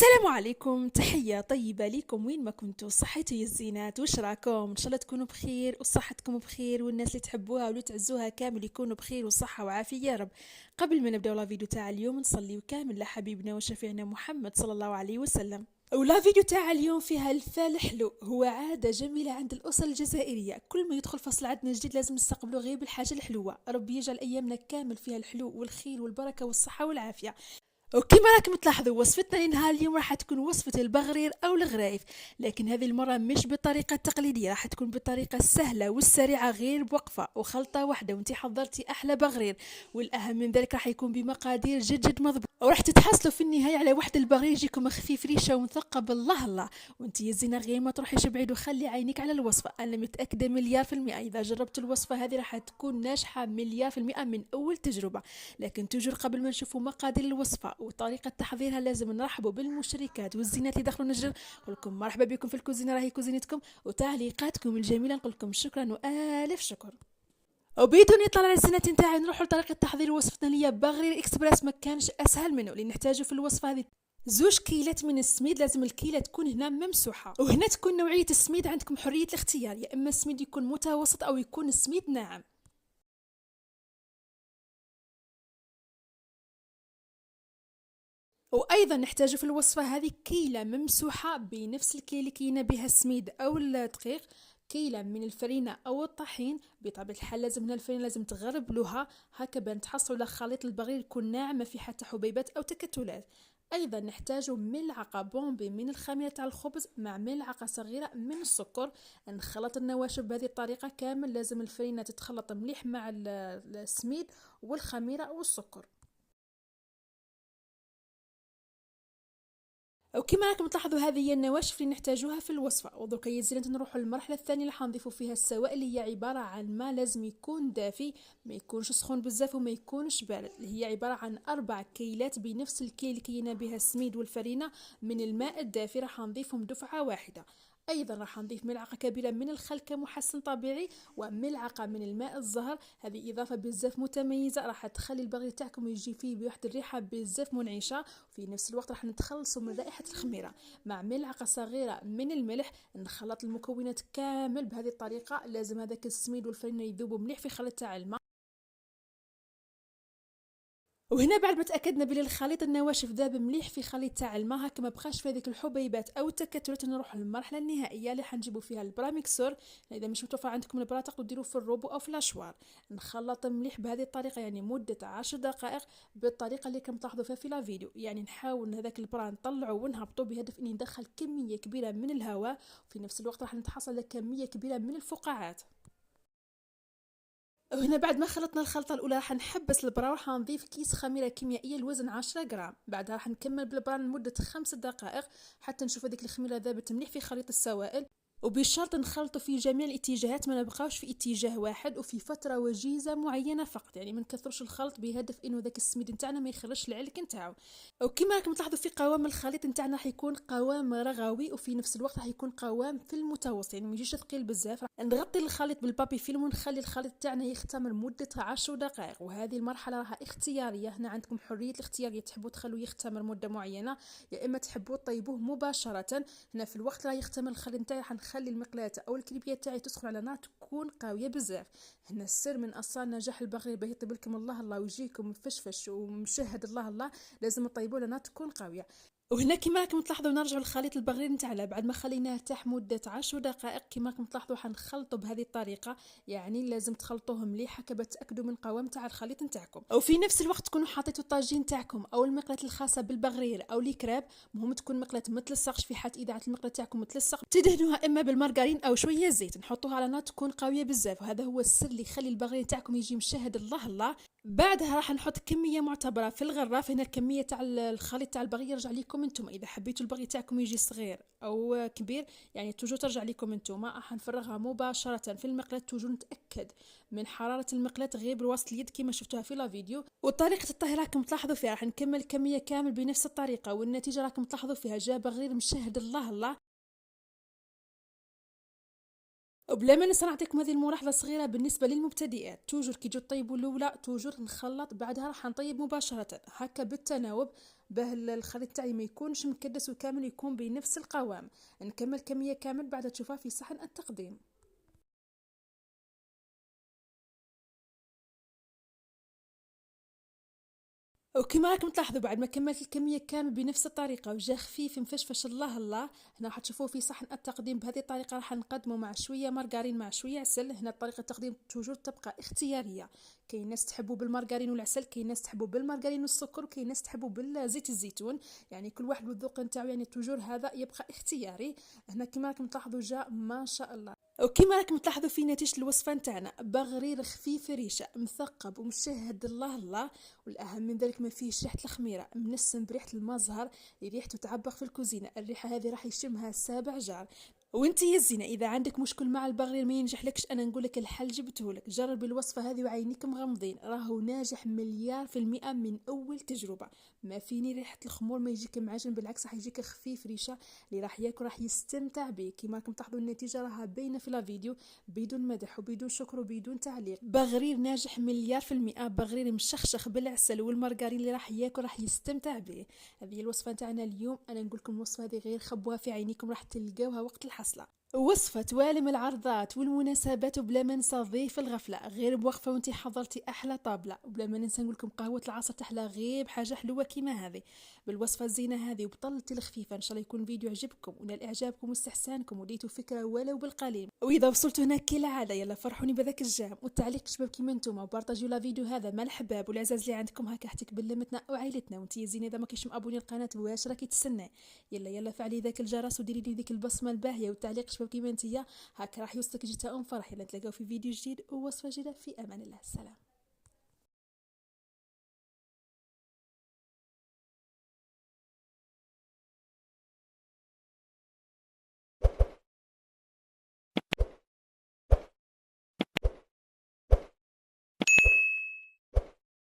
السلام عليكم، تحية طيبة ليكم وين ما كنتوا. صحتي يا الزينات، وش راكم؟ ان شاء الله تكونوا بخير وصحتكم بخير، والناس اللي تحبوها واللي تعزوها كامل يكونوا بخير وصحة وعافية يا رب. قبل ما نبداو لا فيديو تاع اليوم نصلي كامل لحبيبنا وشفيعنا محمد صلى الله عليه وسلم. ولا فيديو تاع اليوم فيها الفال حلو، هو عادة جميلة عند الأسر الجزائرية، كل ما يدخل فصل عندنا جديد لازم نستقبلوا غير بالحاجة الحلوة. ربي يجعل أيامنا كامل فيها الحلو والخير والبركة والصحة والعافية. وكما راكم تلاحظوا وصفتنا لنهار اليوم راح تكون وصفة البغرير أو الغرايف، لكن هذه المرة مش بالطريقة التقليدية، راح تكون بالطريقة السهلة والسريعة غير بوقفة وخلطة واحدة وانتي حضرتي أحلى بغرير. والأهم من ذلك راح يكون بمقادير جد جد مضبوطة، وراح تتحصلوا في النهاية على واحد البغرير يجيكم خفيف ريشة ومثقب الله الله. وانتي يا زينة غير ما تروحيش بعيد وخلي عينك على الوصفة، أنا متأكدة مليار في المئة إذا جربت الوصفة هذه راح تكون ناجحة مليار في المئة من أول تجربة. لكن تجر قبل ما نشوفوا مقادير الوصفة وطريقة تحضيرها لازم نرحبوا بالمشتركات والزينات اللي دخلوا نجر. نقول لكم مرحبا بكم في الكوزينة، راهي كوزينتكم، وتعليقاتكم الجميلة نقول لكم شكرا وآلف شكر. وبدون يطلع على الزينات نتاعي نروحوا لطريقة تحضير وصفتنا ليا بغرير اكسبريس. ما كانش اسهل منه اللي نحتاجه في الوصفة هذه. زوج كيلات من السميد، لازم الكيلة تكون هنا ممسوحة، وهنا تكون نوعية السميد عندكم حرية الاختيار، يا اما السميد يكون متوسط او يكون السميد ناعم. وايضا نحتاج في الوصفه هذه كيله ممسوحه بنفس الكيله اللي كينا بها السميد او الدقيق، كيله من الفرينه او الطحين. بطبيعه الحال لازم هنا الفرينه لازم تغربلوها هكا بان تحصلوا على خليط البغير يكون ناعم ما في حتى حبيبات او تكتلات. ايضا نحتاج ملعقه بومبي من الخميره تاع الخبز مع ملعقه صغيره من السكر. نخلط النواشف بهذه الطريقه كامل، لازم الفرينه تتخلط مليح مع السميد والخميره والسكر. وكما راكم تلاحظوا هذه هي النواشف اللي نحتاجوها في الوصفه. ودركا يزيد نروحوا للمرحله الثانيه اللي حنضيفوا فيها السوائل، اللي هي عباره عن ماء لازم يكون دافي، ما يكونش سخون بزاف وما يكونش بارد، اللي هي عباره عن 4 كيلات بنفس الكيل اللي كينا بها السميد والفرينه من الماء الدافي، راح نضيفهم دفعه واحده. ايضا راح نضيف ملعقه كبيره من الخل كمحسن طبيعي وملعقه من الماء الزهر. هذه اضافه بزاف متميزه راح تخلي البغي تاعكم يجي فيه بواحد الريحه بزاف منعشه، في نفس الوقت راح نتخلصوا من رائحة الخميرة. مع ملعقة صغيرة من الملح نخلط المكونات كامل بهذه الطريقة، لازم هذاك السميد والفرينة يذوبوا مليح في خليط تاع الماء. وهنا بعد ما تاكدنا بلي الخليط النواشف ذاب مليح في خليط تاع الماء هكا ما بقاش في هذيك الحبيبات او التكتلات، نروح للمرحله النهائيه اللي حنجيبوا فيها البرا ميكسور. اذا مش متوفر عندكم البرا تقدروا ديروه في الروبو او في الاشوار. نخلط مليح بهذه الطريقه يعني مده 10 دقائق بالطريقه اللي كم تلاحظوا فيها في لا فيديو. يعني نحاول هذاك البرا نطلعه ونهبطه بهدف اني ندخل كميه كبيره من الهواء، وفي نفس الوقت راح نتحصل على كميه كبيره من الفقاعات. وهنا بعد ما خلطنا الخلطة الأولى راح نحبس البرا وراح نضيف كيس خميرة كيميائية لوزن 10 غرام. بعدها راح نكمل بالبرا لمدة 5 دقائق حتى نشوف هذيك الخميرة ذابت مليح في خليط السوائل، وبشرط نخلطه في جميع الاتجاهات، ما نبقاوش في اتجاه واحد وفي فتره وجيزه معينه فقط، يعني ما نكثرش الخلط بهدف انه ذاك السميد نتاعنا ما يخرجش العلك نتاعو. وكما راكم تلاحظوا في قوام الخليط نتاعنا راح يكون قوام رغوي، وفي نفس الوقت راح يكون قوام في المتوسط، يعني ما يجيش ثقيل بزاف. نغطي الخليط بالبابي فيلم ونخلي الخليط تاعنا يختمر مده 10 دقائق، وهذه المرحله راها اختياريه، هنا عندكم حريه الاختيار، تحبوا تخلوه يختمر مده معينه يا اما تحبوا تطيبوه مباشره. هنا في الوقت لا يختمر الخليط نتاعي راح نخلي المقلاة او الكريبيه تاعي تسخن على نار تكون قويه بزاف. هنا السر من اسرار نجاح البغير باش يطيب لكم الله الله ويجيكم مفشفش ومشهد الله الله، لازم تطيبوه على نار تكون قويه. وهنا كما راكم تلاحظوا نرجعوا للخليط البغير نتاعنا بعد ما خليناه يرتاح مده 10 دقائق. كما راكم تلاحظوا حنخلطوا بهذه الطريقه، يعني لازم تخلطوه مليح هكا تاكدوا من قوام تاع الخليط نتاعكم. وفي نفس الوقت تكونوا حطيتوا الطاجين تاعكم او المقلاة الخاصه بالبغرير او الكراب، مهم تكون مقلاة ما تلصقش، في حال اذا المقلاة تاعكم تلصق تدهنوها اما بالمارغرين او شويه زيت، نحطوها على نار تكون قويه بزاف، وهذا هو السر اللي يخلي البغرير تاعكم يجي مشهد الله الله. بعدها راح نحط كميه معتبره في الغراف، هنا الكميه تاع الخليط تاع البغي يرجع لكم انتم، اذا حبيتوا البغي تاعكم يجي صغير او كبير يعني توجو ترجع لكم انتم. راح نفرغها مباشره في المقلاة، توجو نتاكد من حراره المقلاة غير بواسط اليد كما شفتوها في لا فيديو. وطريقه الطهي راكم تلاحظوا فيها، راح نكمل الكميه كامل بنفس الطريقه، والنتيجه راكم تلاحظوا فيها جا بغير مشهد الله الله. وبلا ما ننسى نعطيكم هذه الملاحظه صغيره بالنسبه للمبتدئات، توجور كي تجو طيبوا الاولى توجور نخلط بعدها راح نطيب مباشره هكا بالتناوب، باه الخليط تاعي ما يكونش مكدس وكامل، يكون بنفس القوام. نكمل كميه كامل بعد تشوفها في صحن التقديم. وكما راكم تلاحظوا بعد ما كملت الكميه كامل بنفس الطريقه وجا خفيف مفشفش الله الله، هنا راح تشوفوه في صحن التقديم بهذه الطريقه. راح نقدمه مع شويه مارغرين مع شويه عسل. هنا طريقه التقديم توجور تبقى اختياريه، كاين ناس تحبوا بالمارغرين والعسل، كاين ناس تحبوا بالمارغرين والسكر، وكاين ناس تحبوا بالزيت الزيتون، يعني كل واحد والذوق نتاعو، يعني توجور هذا يبقى اختياري. هنا كما راكم تلاحظوا جا ما شاء الله. وكما راكم تلاحظوا في نتيجة الوصفة نتاعنا، بغرير خفيف ريشة مثقب ومشهد الله الله، والأهم من ذلك ما فيهش ريحة الخميرة، منسم بريحة المزهر اللي ريحته تعبق في الكوزينة. الريحة هذه راح يشمها سابع جار. وانت يا زينة اذا عندك مشكل مع البغرير ما ينجح لكش، انا نقول لك الحل جبته لك. جربي الوصفة هذه وعينيك مغمضين، راهو ناجح مليار في المئة من اول تجربة. ما فيني ريحة الخمور ما يجيك معجن، بالعكس راح يجيك خفيف ريشة، اللي راح ياكل راح يستمتع به. كيما راكم تلاحظوا النتيجة راها باينة في الفيديو، بدون مدح وبدون شكر وبدون تعليق. بغرير ناجح مليار في المئة، بغرير مشخشخ بالعسل والمارغرين، اللي راح ياكل راح يستمتع به. هذه الوصفة نتاعنا اليوم. انا نقول لكم الوصفة هذه غير خبوها في عينيكم، راح تلقاوها وقت الحصلة. وصفة توالم العرضات والمناسبات، وبلا ما ننسى ضيف الغفلة غير بوقفة وانتي حضرتي أحلى طابلة، وبلا ما ننسى نقولكم قهوة العصر تحلى غير بحاجة حلوة كيما هذه. بالوصفة الزينة هذه وبطلتي الخفيفة، إن شاء الله يكون الفيديو عجبكم ونال إعجابكم واستحسانكم وديتوا فكرة ولو بالقليل. وإذا وصلتوا هنا كالعادة يلا فرحوني بذاك الجام والتعليق شباب كيما نتوما، وبارطاجيو لا فيديو هذا مع الحباب والعزاز اللي عندكم، هكا حتى بلمتنا وعائلتنا. وانتي يا زينة إذا ما كيش مابوني القناة واش راكي تستنى؟ يلا يلا فعلي ذاك الجرس وديري لي ذيك البصمة الباهية والتعليق شباب كيما نتيا، هكا راح يوصلك جتا فرح. يلا نتلاقاو في فيديو جديد ووصفة جديدة، في امان الله. سلام.